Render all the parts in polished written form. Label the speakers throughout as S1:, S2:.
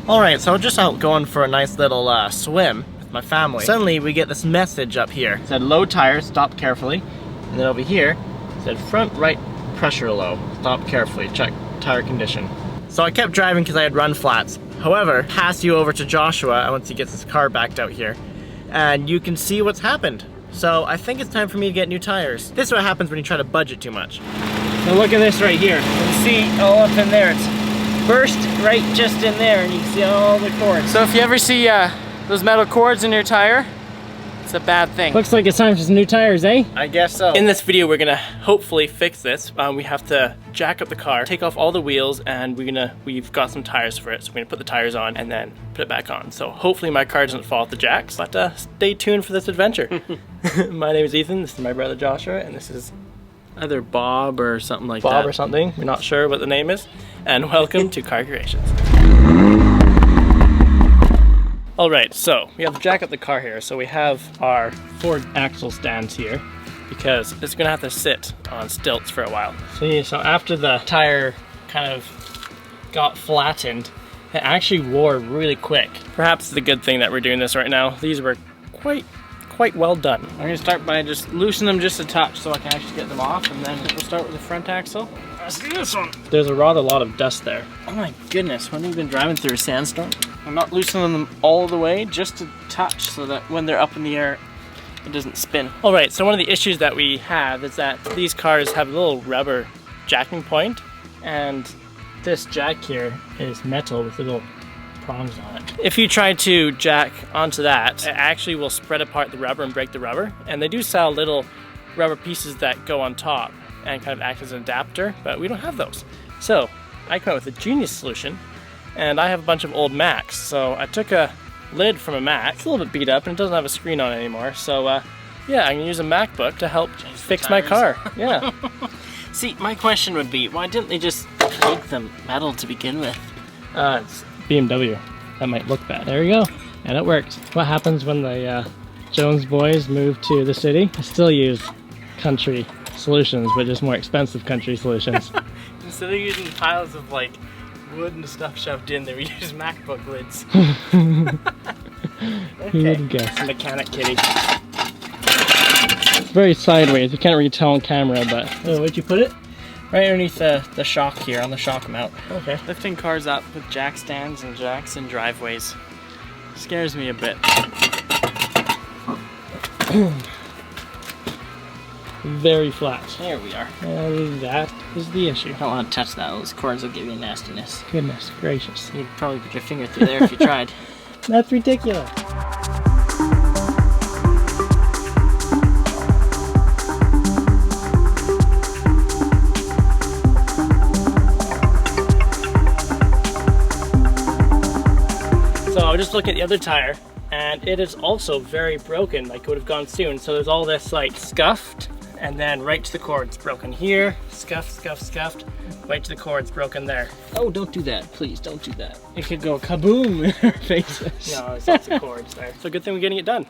S1: Alright, so just out going for a nice little swim with my family. Suddenly we get this message up here. It said low tires, stop carefully. And then over here, it said front right pressure low, stop carefully, check tire condition. So I kept driving because I had run flats. However, pass you over to Joshua once he gets his car backed out here, and you can see what's happened. So I think it's time for me to get new tires. This is what happens when you try to budget too much.
S2: Now look at this right here. You can see all up in there. It's burst right just in there, and you can see all the cords. So if you ever see those metal cords in your tire, it's a bad thing. Looks like it's time for some new tires, eh?
S1: I guess so. In this video, we're gonna hopefully fix this. We have to jack up the car, take off all the wheels, and we've got some tires for it. So we're gonna put the tires on and then put it back on. So hopefully my car doesn't fall off the jacks, but stay tuned for this adventure. My name is Ethan, this is my brother Joshua, and this is either Bob or something like that. Bob or something, we're not sure what the name is. And welcome to Car Creations. Alright, so we have to jack up the car here. So we have our Ford axle stands here because it's gonna have to sit on stilts for a while. So after the tire kind of got flattened, it actually wore really quick. Perhaps it's a good thing that we're doing this right now. These were quite well done. I'm gonna start by just loosening them just a touch so I can actually get them off, and then we'll start with the front axle. Let's do this one. There's a rather lot of dust there. Oh my goodness, when we've been driving through a sandstorm. I'm not loosening them all the way, just a touch, so that when they're up in the air, it doesn't spin. All right, so one of the issues that we have is that these cars have a little rubber jacking point, and this jack here is metal with little prongs on it. If you try to jack onto that, it actually will spread apart the rubber and break the rubber. And they do sell little rubber pieces that go on top and kind of act as an adapter, but we don't have those. So I came up with a genius solution, and I have a bunch of old Macs. So I took a lid from a Mac, it's a little bit beat up and it doesn't have a screen on it anymore. So yeah, I can use a MacBook to help fix my car. Yeah. See, my question would be, why didn't they just make them metal to begin with? It's BMW. That might look bad. There we go. And it worked. What happens when the Jones boys move to the city? I still use country solutions, but just more expensive country solutions. Instead of using piles of like wood and stuff shoved in there, we use MacBook lids. Okay. Who would guess? Mechanic kitty. It's very sideways. You can't really tell on camera, but... Oh, where'd you put it? Right underneath the shock here, on the shock mount. Okay. Lifting cars up with jack stands and jacks in driveways scares me a bit. Very flat. There we are. And that is the issue. I don't want to touch that. Those cords will give you nastiness. Goodness gracious. You'd probably put your finger through there if you tried. That's ridiculous. So I was just looking at the other tire, and it is also very broken, like it would have gone soon. So there's all this like scuffed, and then right to the cords broken here, scuffed, right to the cords broken there. Oh, don't do that, please, don't do that. It could go kaboom in our faces. No, there's lots of cords there. So good thing we're getting it done.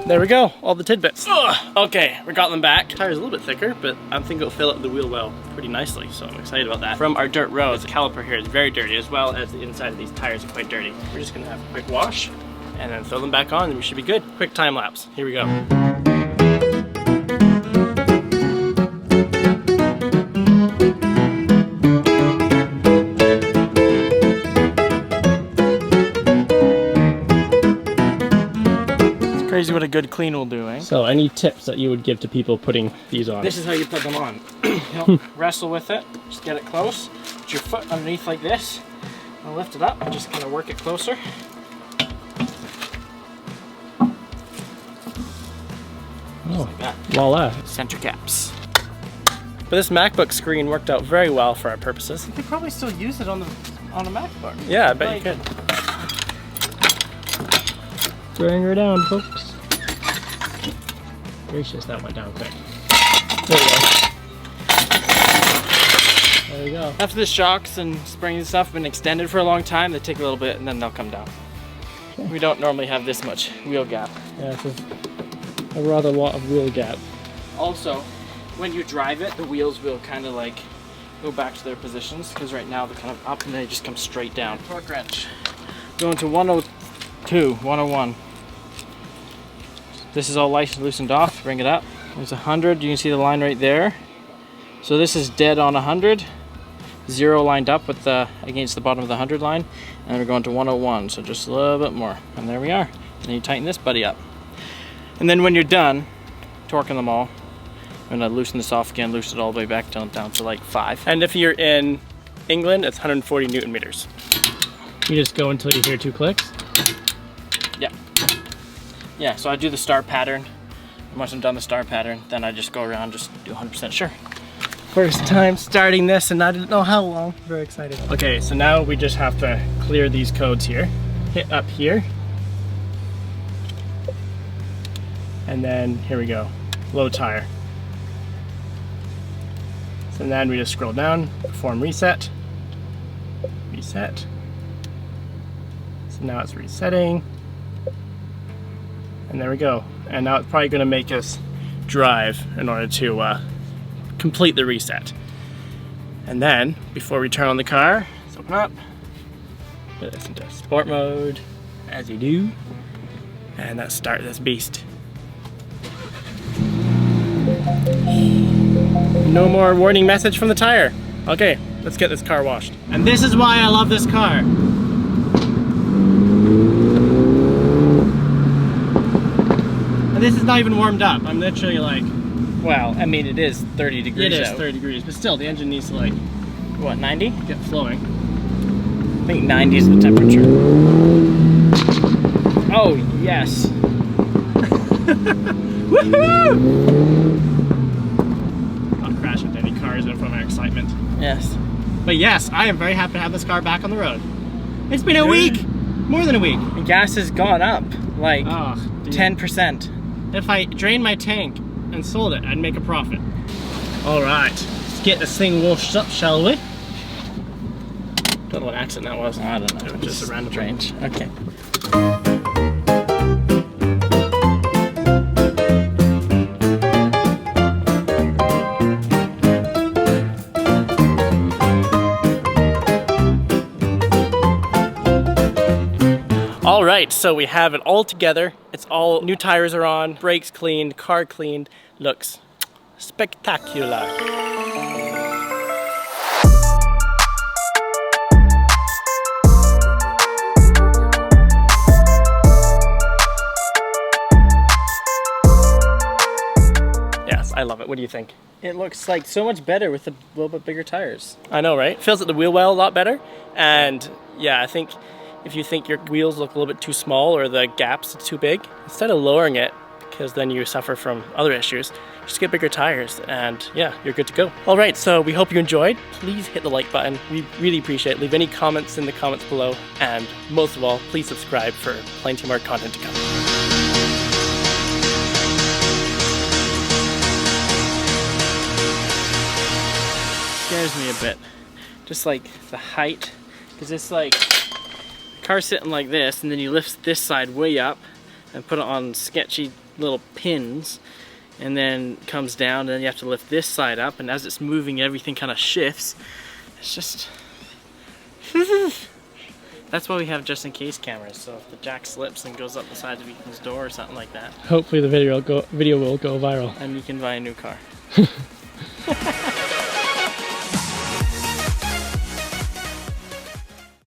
S1: There we go, all the tidbits. Ugh. Okay, we got them back. The tire's a little bit thicker, but I think it'll fill up the wheel well pretty nicely, so I'm excited about that. From our dirt road, the caliper here is very dirty, as well as the inside of these tires are quite dirty. We're just gonna have a quick wash, and then throw them back on, and we should be good. Quick time lapse, here we go. Crazy what a good clean will do, eh? So any tips that you would give to people putting these on? This is how you put them on. You don't wrestle with it, just get it close. Put your foot underneath like this, and lift it up, and just kind of work it closer. Oh, like that. Voila. Center caps. But this MacBook screen worked out very well for our purposes. You could probably still use it on a MacBook. Yeah, I bet you could. Throwing her down, folks. Gracious, that went down quick. There we go. There we go. After the shocks and springs and stuff have been extended for a long time, they take a little bit and then they'll come down. Okay. We don't normally have this much wheel gap. Yeah, this is a rather lot of wheel gap.
S2: Also, when you drive it, the wheels will kind of like go back to their positions, because right now they're kind of up and they just come straight down. Torque wrench. Going to 102, 101. This is all light and loosened off. Bring it up. There's 100. You can see the line right there. So this is dead on 100. 0 lined up with the against the bottom of the 100 line, and we're going to 101. So just a little bit more, and there we are. And then you tighten this buddy up. And then when you're done torquing them all, I'm gonna loosen this off again, loosen it all the way back down to like 5.
S1: And if you're in England, it's 140 Newton meters. You just go until you hear 2 clicks.
S2: Yeah. Yeah, so I do the star pattern. And once I'm done the star pattern, then I just go around, just do 100% sure.
S1: First time starting this and I didn't know how long. Very excited. Okay, so now we just have to clear these codes here. Hit up here. And then here we go, low tire. So then we just scroll down, perform reset. Reset. So now it's resetting. And there we go. And now it's probably gonna make us drive in order to complete the reset. And then, before we turn on the car, let's open up, put this into sport mode, as you do, and let's start this beast. No more warning message from the tire. Okay, let's get this car washed. And this is why I love this car. And this is not even warmed up. I'm literally like,
S2: Well, I mean, it is 30 degrees
S1: it is
S2: out.
S1: 30 degrees, but still the engine needs to like,
S2: What, 90?
S1: get flowing.
S2: I think 90 is the temperature. Oh, yes.
S1: Woohoo! I'll crash into any cars from my excitement.
S2: Yes.
S1: But yes, I am very happy to have this car back on the road. It's been a week! More than a week.
S2: The gas has gone up, like,
S1: Oh, dude.
S2: 10%.
S1: If I drained my tank and sold it, I'd make a profit. Alright, let's get this thing washed up, shall we? Don't know what accent that was.
S2: I don't know.
S1: It was just a random
S2: Strange. Okay.
S1: Alright, so we have it all together. It's all new tires are on, brakes cleaned, car cleaned. Looks spectacular. Yes, I love it. What do you think?
S2: It looks like so much better with a little bit bigger tires.
S1: I know, right? Feels like the wheel well a lot better. And yeah, I think if you think your wheels look a little bit too small or the gaps are too big, instead of lowering it, because then you suffer from other issues, just get bigger tires and yeah, you're good to go. All right, so we hope you enjoyed. Please hit the like button. We really appreciate it. Leave any comments in the comments below. And most of all, please subscribe for plenty more content to come.
S2: Scares me a bit. Just like the height, because it's like car sitting like this, and then you lift this side way up and put it on sketchy little pins, and then comes down, and then you have to lift this side up, and as it's moving, everything kind of shifts. It's just that's why we have just in case cameras, so if the jack slips and goes up the side of Ethan's door or something like that,
S1: Hopefully the video will go viral.
S2: and you can buy a new car.